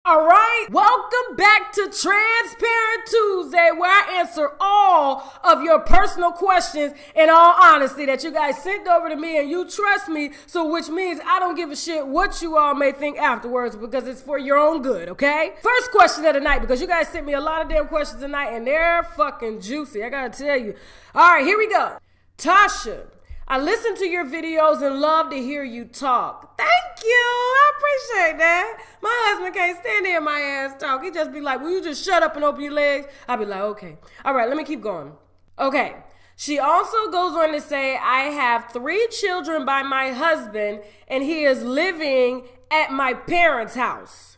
All right, welcome back to Transparent Tuesday, where I answer all of your personal questions in all honesty that you guys sent over to me, and you trust me, so which means I don't give a shit what you all may think afterwards because it's for your own good, okay? First question of the night, because you guys sent me a lot of damn questions tonight, and they're fucking juicy, I gotta tell you. All right, here we go. Tasha, I listen to your videos and love to hear you talk. Thank you. I appreciate that. My husband can't stand to hear my ass talk. He just be like, will you just shut up and open your legs? I'll be like, okay. All right, let me keep going. Okay. She also goes on to say, I have 3 children by my husband and he is living at my parents' house.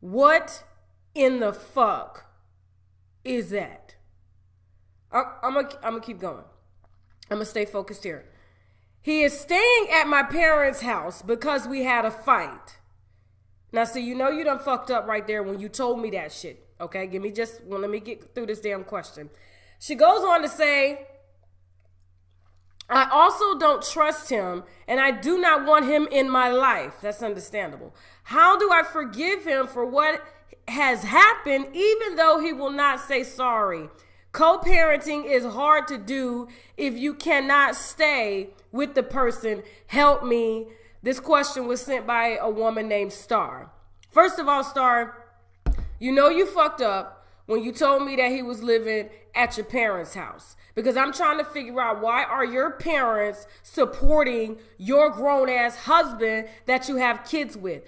What in the fuck is that? I'm gonna keep going. I'm going to stay focused here. He is staying at my parents' house because we had a fight. Now, so you know you done fucked up right there when you told me that shit. Okay, let me get through this damn question. She goes on to say, I also don't trust him and I do not want him in my life. That's understandable. How do I forgive him for what has happened even though he will not say sorry? Co-parenting is hard to do if you cannot stay with the person. Help me. This question was sent by a woman named Star. First of all, Star, you know you fucked up when you told me that he was living at your parents' house. Because I'm trying to figure out, why are your parents supporting your grown-ass husband that you have kids with?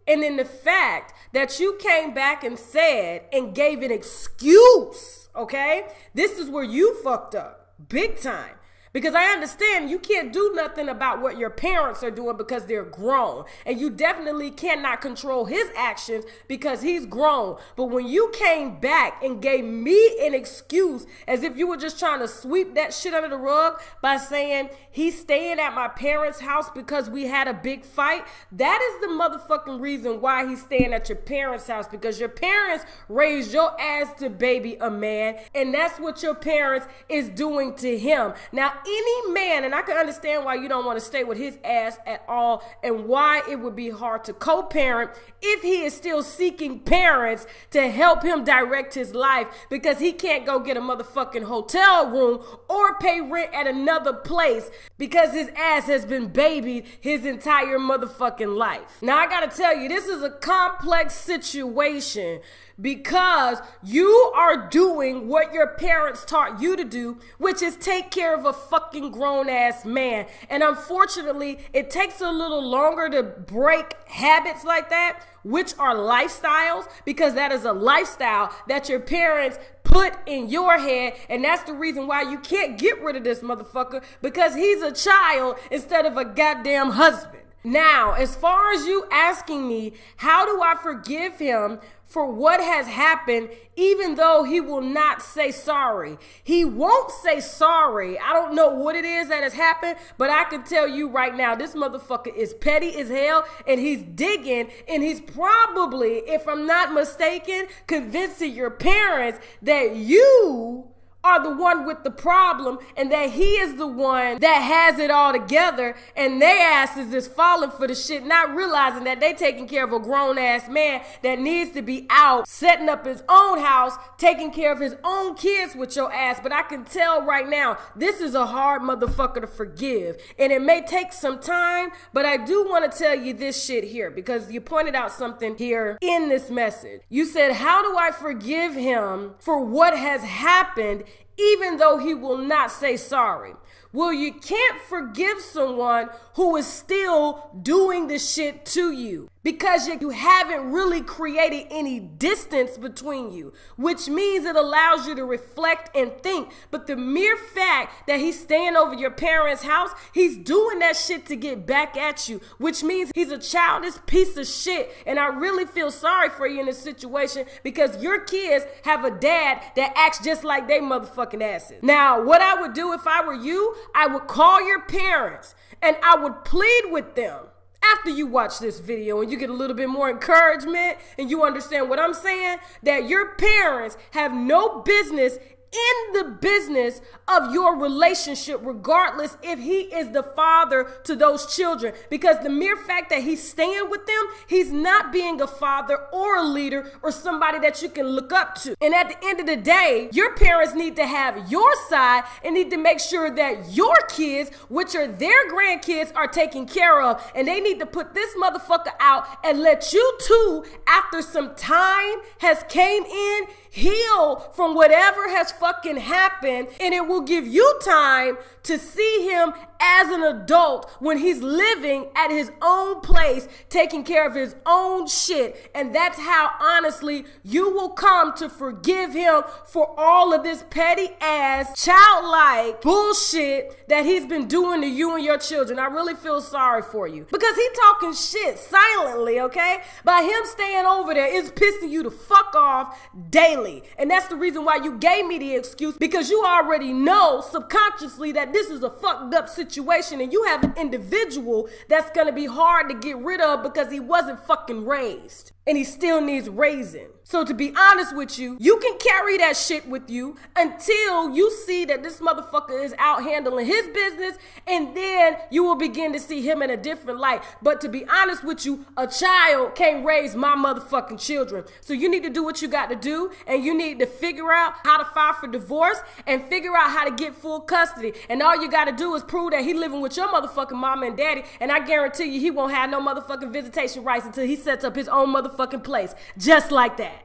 And in the fact that you came back and said and gave an excuse, okay? This is where you fucked up big time. Because I understand you can't do nothing about what your parents are doing because they're grown. And you definitely cannot control his actions because he's grown. But when you came back and gave me an excuse as if you were just trying to sweep that shit under the rug by saying he's staying at my parents' house because we had a big fight, that is the motherfucking reason why he's staying at your parents' house, because your parents raised your ass to baby a man, and that's what your parents is doing to him. Now, any man, and I can understand why you don't want to stay with his ass at all and why it would be hard to co-parent if he is still seeking parents to help him direct his life, because he can't go get a motherfucking hotel room or pay rent at another place because his ass has been babied his entire motherfucking life. Now, I gotta tell you, this is a complex situation because you are doing what your parents taught you to do, which is take care of a fucking grown-ass man. And unfortunately, it takes a little longer to break habits like that, which are lifestyles, because that is a lifestyle that your parents put in your head, and that's the reason why you can't get rid of this motherfucker, because he's a child instead of a goddamn husband. Now, as far as you asking me, how do I forgive him for what has happened, even though he will not say sorry? He won't say sorry. I don't know what it is that has happened, but I can tell you right now, this motherfucker is petty as hell, and he's digging, and he's probably, if I'm not mistaken, convincing your parents that you are the one with the problem and that he is the one that has it all together, and their asses is falling for the shit, not realizing that they taking care of a grown-ass man that needs to be out setting up his own house, taking care of his own kids with your ass. But I can tell right now, this is a hard motherfucker to forgive, and it may take some time, but I do want to tell you this shit here, because you pointed out something here in this message. You said, how do I forgive him for what has happened even though he will not say sorry? Well, you can't forgive someone who is still doing the shit to you, because you haven't really created any distance between you, which means it allows you to reflect and think. But the mere fact that he's staying over your parents' house, he's doing that shit to get back at you, which means he's a childish piece of shit. And I really feel sorry for you in this situation, because your kids have a dad that acts just like they motherfucking asses. Now, what I would do if I were you, I would call your parents and I would plead with them after you watch this video and you get a little bit more encouragement and you understand what I'm saying, that your parents have no business in the business of your relationship, regardless if he is the father to those children. Because the mere fact that he's staying with them, he's not being a father or a leader or somebody that you can look up to. And at the end of the day, your parents need to have your side and need to make sure that your kids, which are their grandkids, are taken care of. And they need to put this motherfucker out and let you two, after some time has came in, heal from whatever has fucking happened, and it will give you time to see him as an adult when he's living at his own place, taking care of his own shit. And that's how, honestly, you will come to forgive him for all of this petty ass, childlike bullshit that he's been doing to you and your children. I really feel sorry for you, because he talking shit silently, okay? By him staying over there, it's pissing you the fuck off daily. And that's the reason why you gave me the excuse, because you already know subconsciously that this is a fucked up situation and you have an individual that's gonna be hard to get rid of because he wasn't fucking raised. And he still needs raising. So to be honest with you, you can carry that shit with you until you see that this motherfucker is out handling his business, and then you will begin to see him in a different light. But to be honest with you, a child can't raise my motherfucking children. So you need to do what you got to do, and you need to figure out how to file for divorce and figure out how to get full custody. And all you got to do is prove that he living with your motherfucking mama and daddy, and I guarantee you he won't have no motherfucking visitation rights until he sets up his own motherfucking place. Just like that.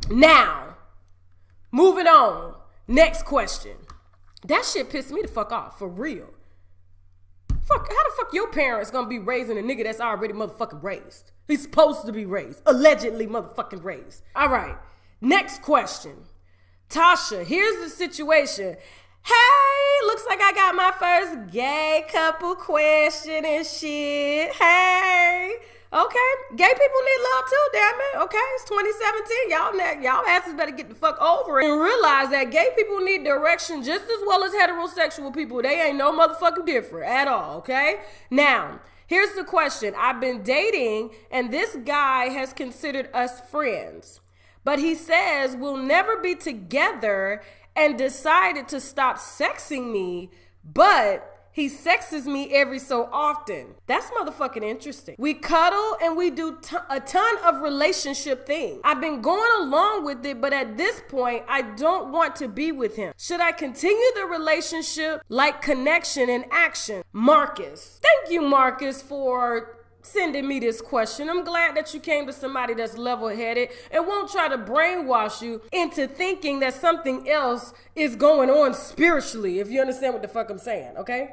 Now, moving on. Next question. That shit pissed me the fuck off, for real. Fuck, how the fuck your parents gonna be raising a nigga that's already motherfucking raised? He's supposed to be raised. Allegedly motherfucking raised. All right. Next question. Tasha, here's the situation. Hey, looks like I got my first gay couple question and shit. Hey. Okay, gay people need love too, damn it. Okay, it's 2017. Y'all asses better get the fuck over it and realize that gay people need direction just as well as heterosexual people. They ain't no motherfucking different at all, okay? Now, here's the question. I've been dating, and this guy has considered us friends, but he says we'll never be together and decided to stop sexing me, but he sexes me every so often. That's motherfucking interesting. We cuddle and we do a ton of relationship things. I've been going along with it, but at this point, I don't want to be with him. Should I continue the relationship like connection and action? Marcus. Thank you, Marcus, for sending me this question. I'm glad that you came to somebody that's level-headed and won't try to brainwash you into thinking that something else is going on spiritually, if you understand what the fuck I'm saying, okay?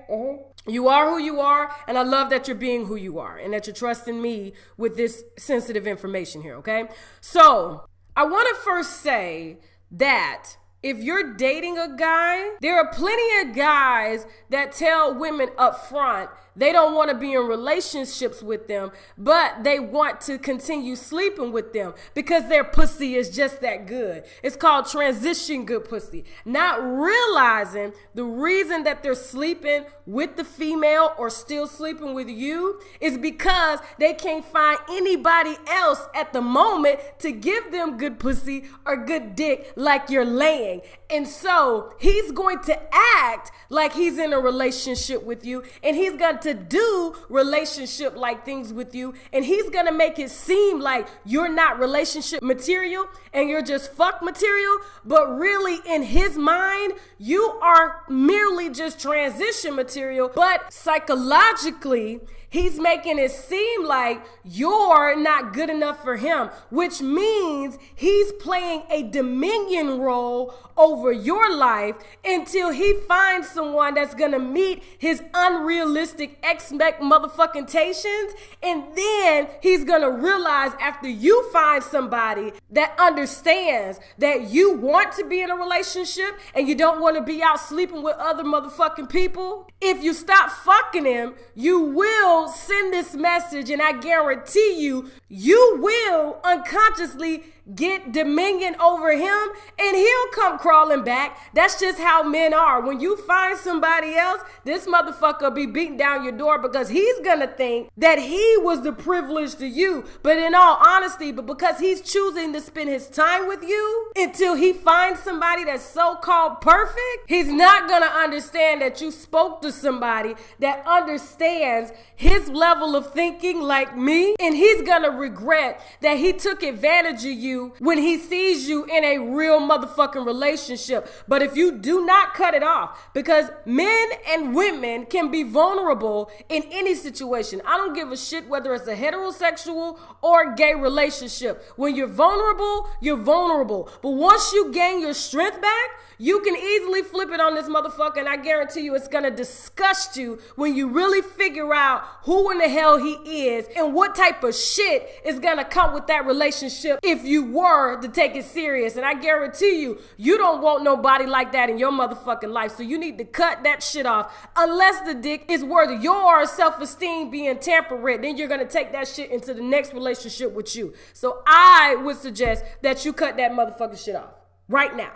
You are who you are, and I love that you're being who you are and that you're trusting me with this sensitive information here, okay? So, I want to first say that if you're dating a guy, there are plenty of guys that tell women up front they don't want to be in relationships with them, but they want to continue sleeping with them because their pussy is just that good. It's called transition good pussy. Not realizing the reason that they're sleeping with the female or still sleeping with you is because they can't find anybody else at the moment to give them good pussy or good dick like you're laying. And so he's going to act like he's in a relationship with you, and he's going to do relationship like things with you, and he's going to make it seem like you're not relationship material and you're just fuck material, but really in his mind, you are merely just transition material, but psychologically, he's making it seem like you're not good enough for him, which means he's playing a dominion role over your life until he finds someone that's gonna meet his unrealistic motherfucking-tations, and then he's gonna realize after you find somebody that understands that you want to be in a relationship and you don't want to be out sleeping with other motherfucking people, if you stop fucking him, you will will send this message, and I guarantee you, you will unconsciously get dominion over him, and he'll come crawling back. That's just how men are. When you find somebody else, this motherfucker will be beating down your door because he's gonna think that he was the privilege to you. But in all honesty, because he's choosing to spend his time with you until he finds somebody that's so-called perfect, he's not gonna understand that you spoke to somebody that understands his level of thinking like me, and he's gonna regret that he took advantage of you when he sees you in a real motherfucking relationship. But if you do not cut it off, because men and women can be vulnerable in any situation. I don't give a shit whether it's a heterosexual or gay relationship. When you're vulnerable, you're vulnerable. But once you gain your strength back, you can easily flip it on this motherfucker, and I guarantee you it's gonna disgust you when you really figure out who in the hell he is and what type of shit is gonna come with that relationship if you were to take it serious. And I guarantee you, you don't want nobody like that in your motherfucking life, so you need to cut that shit off. Unless the dick is worth your self-esteem being tampered with, then you're gonna take that shit into the next relationship with you. So I would suggest that you cut that motherfucking shit off right now.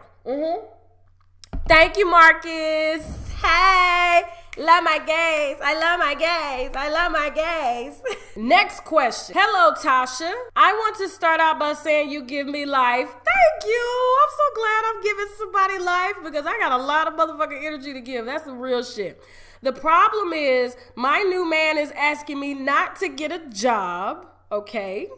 Thank you, Marcus. Hey, love my gays. I love my gays. I love my gays. Next question. Hello, Tasha. I want to start out by saying you give me life. Thank you. I'm so glad I'm giving somebody life because I got a lot of motherfucking energy to give. That's some real shit. The problem is my new man is asking me not to get a job, okay,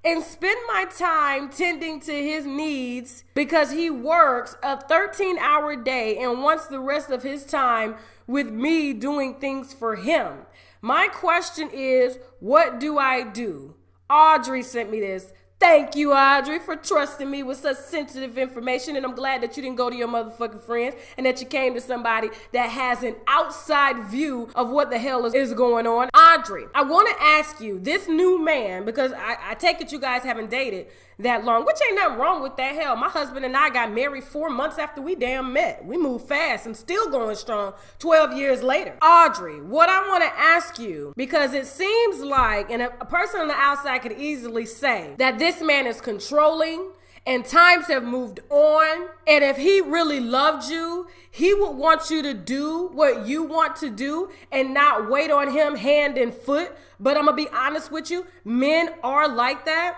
and spend my time tending to his needs because he works a 13-hour day and wants the rest of his time with me doing things for him. My question is, what do I do? Audrey sent me this. Thank you, Audrey, for trusting me with such sensitive information, and I'm glad that you didn't go to your motherfucking friends and that you came to somebody that has an outside view of what the hell is going on. Audrey, I want to ask you, this new man, because I take it you guys haven't dated that long, which ain't nothing wrong with that. Hell, my husband and I got married 4 months after we damn met. We moved fast and still going strong 12 years later. Audrey, what I want to ask you, because it seems like, and a person on the outside could easily say that this man is controlling and times have moved on, and if he really loved you, he would want you to do what you want to do and not wait on him hand and foot. But I'm gonna be honest with you, men are like that.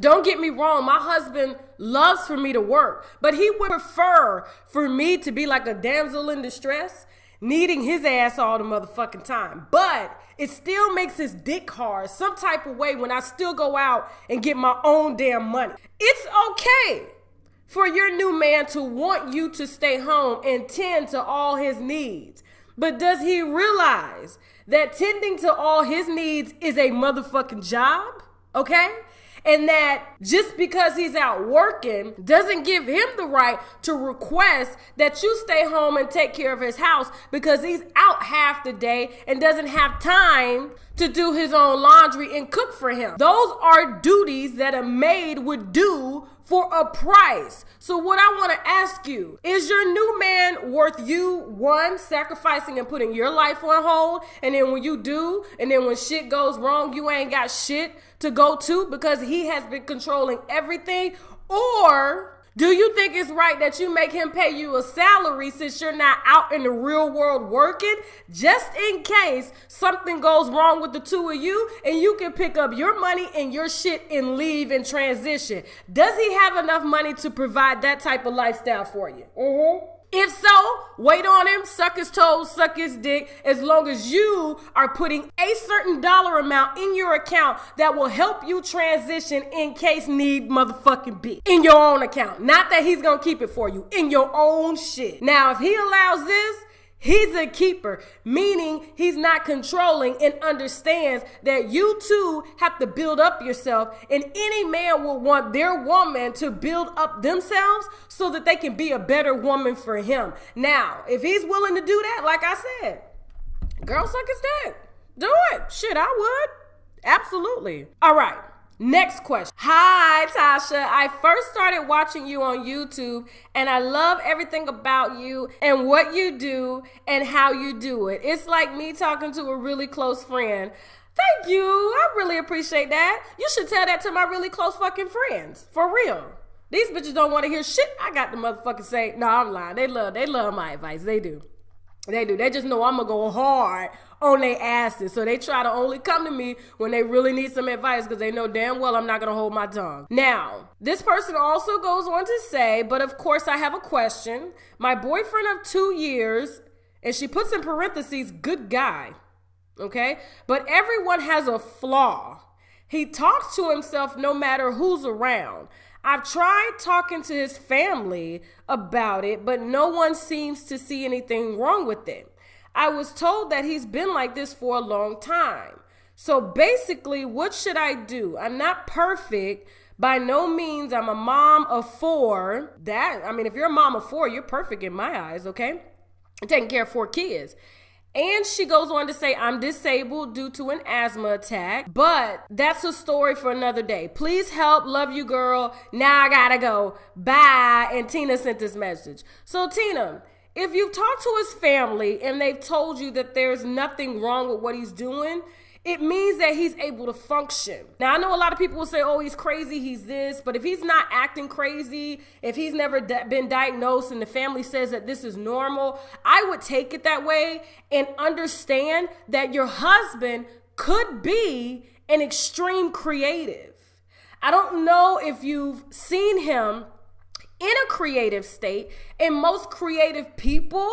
Don't get me wrong, my husband loves for me to work, but he would prefer for me to be like a damsel in distress, needing his ass all the motherfucking time. But it still makes his dick hard some type of way when I still go out and get my own damn money. It's okay for your new man to want you to stay home and tend to all his needs. But does he realize that tending to all his needs is a motherfucking job? Okay? And that just because he's out working doesn't give him the right to request that you stay home and take care of his house because he's out half the day and doesn't have time to do his own laundry and cook for him. Those are duties that a maid would do for a price. So what I want to ask you, is your new man worth you, one, sacrificing and putting your life on hold, and then when you do, and then when shit goes wrong, you ain't got shit to go to because he has been controlling everything? Or do you think it's right that you make him pay you a salary since you're not out in the real world working, just in case something goes wrong with the two of you and you can pick up your money and your shit and leave and transition? Does he have enough money to provide that type of lifestyle for you? If so, wait on him, suck his toes, suck his dick, as long as you are putting a certain dollar amount in your account that will help you transition in case need motherfucking be. In your own account. Not that he's gonna keep it for you. In your own shit. Now, if he allows this, he's a keeper, meaning he's not controlling and understands that you two have to build up yourself, and any man will want their woman to build up themselves so that they can be a better woman for him. Now, if he's willing to do that, like I said, girl, suck his dick. Do it. Shit, I would. Absolutely. All right. Next question. Hi, Tasha. I first started watching you on YouTube and I love everything about you and what you do and how you do it. It's like me talking to a really close friend. Thank you. I really appreciate that. You should tell that to my really close fucking friends. For real. These bitches don't want to hear shit I got to motherfucking say. No, I'm lying. They love my advice. They do. They do. They just know I'm going to go hard on their asses. So they try to only come to me when they really need some advice because they know damn well I'm not going to hold my tongue. Now, this person also goes on to say, but of course I have a question. My boyfriend of 2 years, and she puts in parentheses, good guy. Okay? But everyone has a flaw. He talks to himself no matter who's around. I've tried talking to his family about it, but no one seems to see anything wrong with it. I was told that he's been like this for a long time. So basically, what should I do? I'm not perfect. By no means. I'm a mom of 4. If you're a mom of 4, you're perfect in my eyes, okay? I'm taking care of 4 kids. And she goes on to say, I'm disabled due to an asthma attack, but that's a story for another day. Please help. Love you, girl. Now I gotta go. Bye. And Tina sent this message. So Tina, if you've talked to his family and they've told you that there's nothing wrong with what he's doing, it means that he's able to function. Now, I know a lot of people will say, oh, he's crazy, he's this, but if he's not acting crazy, if he's never been diagnosed and the family says that this is normal, I would take it that way and understand that your husband could be an extreme creative. I don't know if you've seen him in a creative state, and most creative people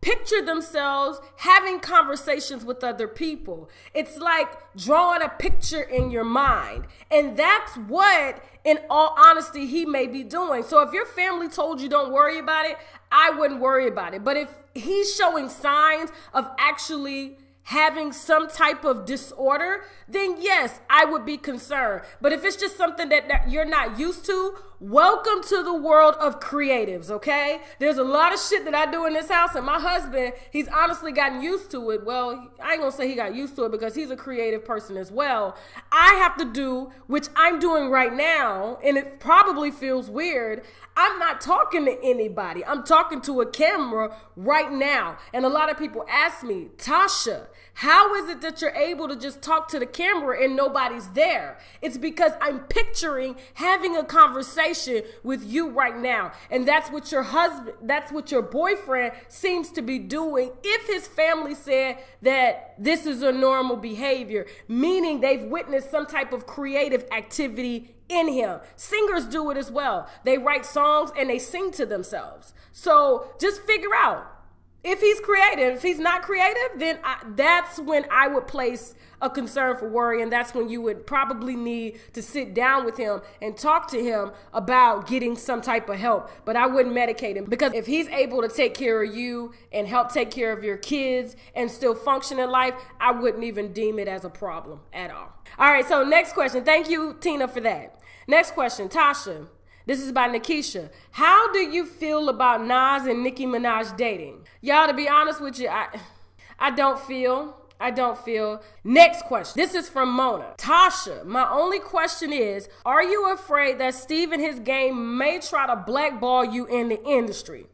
picture themselves having conversations with other people. It's like drawing a picture in your mind. And that's what, in all honesty, he may be doing. So if your family told you don't worry about it, I wouldn't worry about it. But if he's showing signs of actually having some type of disorder, then yes, I would be concerned. But if it's just something that you're not used to, welcome to the world of creatives, okay? There's a lot of shit that I do in this house, and my husband, he's honestly gotten used to it. Well, I ain't gonna say he got used to it because he's a creative person as well. I have to do, which I'm doing right now, and it probably feels weird, I'm not talking to anybody. I'm talking to a camera right now. And a lot of people ask me, Tasha, how is it that you're able to just talk to the camera and nobody's there? It's because I'm picturing having a conversation with you right now. And that's what your husband, that's what your boyfriend seems to be doing if his family said that this is a normal behavior, meaning they've witnessed some type of creative activity in him. Singers do it as well. They write songs and they sing to themselves. So just figure out if he's creative. If he's not creative, then that's when I would place a concern for worry, and that's when you would probably need to sit down with him and talk to him about getting some type of help. But I wouldn't medicate him, because if he's able to take care of you and help take care of your kids and still function in life, I wouldn't even deem it as a problem at all. All right, so next question. Thank you, Tina, for that. Next question, Tasha. This is by Nikisha. How do you feel about Nas and Nicki Minaj dating? Y'all, to be honest with you, I don't feel. Next question. This is from Mona. Tasha, my only question is, are you afraid that Steve and his gang may try to blackball you in the industry?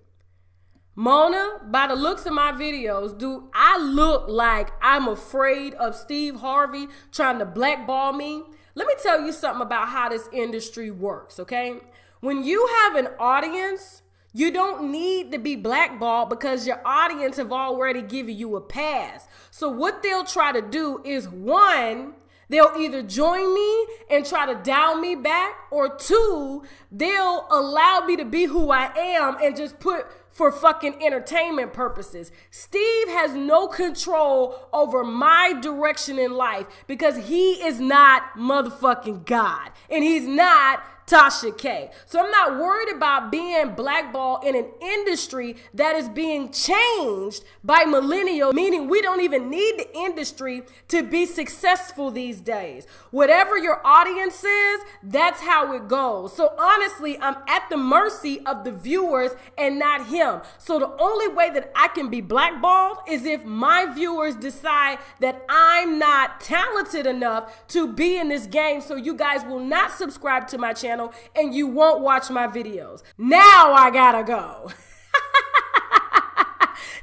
Mona, by the looks of my videos, do I look like I'm afraid of Steve Harvey trying to blackball me? Let me tell you something about how this industry works, okay? When you have an audience, you don't need to be blackballed because your audience have already given you a pass. So what they'll try to do is, one, they'll either join me and try to dial me back, or two, they'll allow me to be who I am and just put for fucking entertainment purposes. Steve has no control over my direction in life because he is not motherfucking God, and he's not unWinewithTashaK. So I'm not worried about being blackballed in an industry that is being changed by millennials, meaning we don't even need the industry to be successful these days. Whatever your audience is, that's how it goes. So honestly, I'm at the mercy of the viewers and not him. So the only way that I can be blackballed is if my viewers decide that I'm not talented enough to be in this game, so you guys will not subscribe to my channel and you won't watch my videos. Now I gotta go.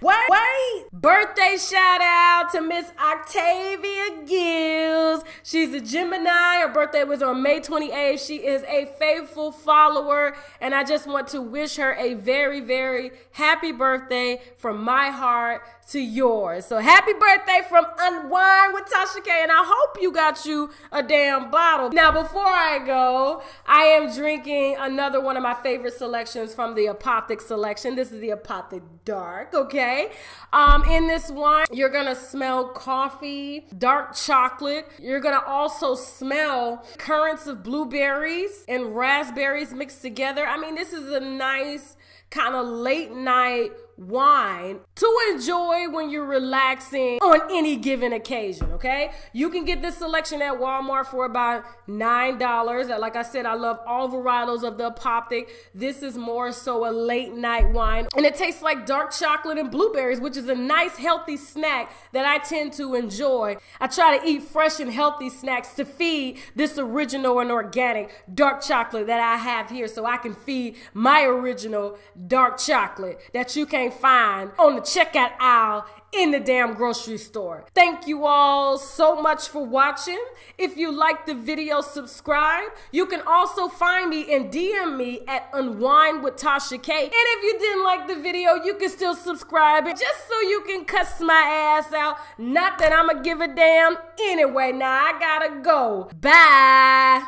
Wait. Birthday shout out to Miss Octavia Gills. She's a Gemini. Her birthday was on May 28th. She is a faithful follower, and I just want to wish her a very, very happy birthday from my heart to yours. So happy birthday from unWinewithTashaK, and I hope you got you a damn bottle. Now, before I go, I am drinking another one of my favorite selections from the Apothic selection. This is the Apopka Dark, okay? In this one, you're gonna smell coffee, dark chocolate. You're gonna also smell currents of blueberries and raspberries mixed together. I mean, this is a nice kind of late night wine to enjoy when you're relaxing on any given occasion, okay? You can get this selection at Walmart for about $9. Like I said, I love all varietals of the Apothic. This is more so a late night wine, and it tastes like dark chocolate and blueberries, which is a nice healthy snack that I tend to enjoy. I try to eat fresh and healthy snacks to feed this original and organic dark chocolate that I have here, so I can feed my original dark chocolate that you can't find on the checkout aisle in the damn grocery store. Thank you all so much for watching. If you liked the video, subscribe. You can also find me and DM me at unWinewithTashaK. And if you didn't like the video, you can still subscribe just so you can cuss my ass out. Not that I'ma give a damn anyway. Now I gotta go. Bye.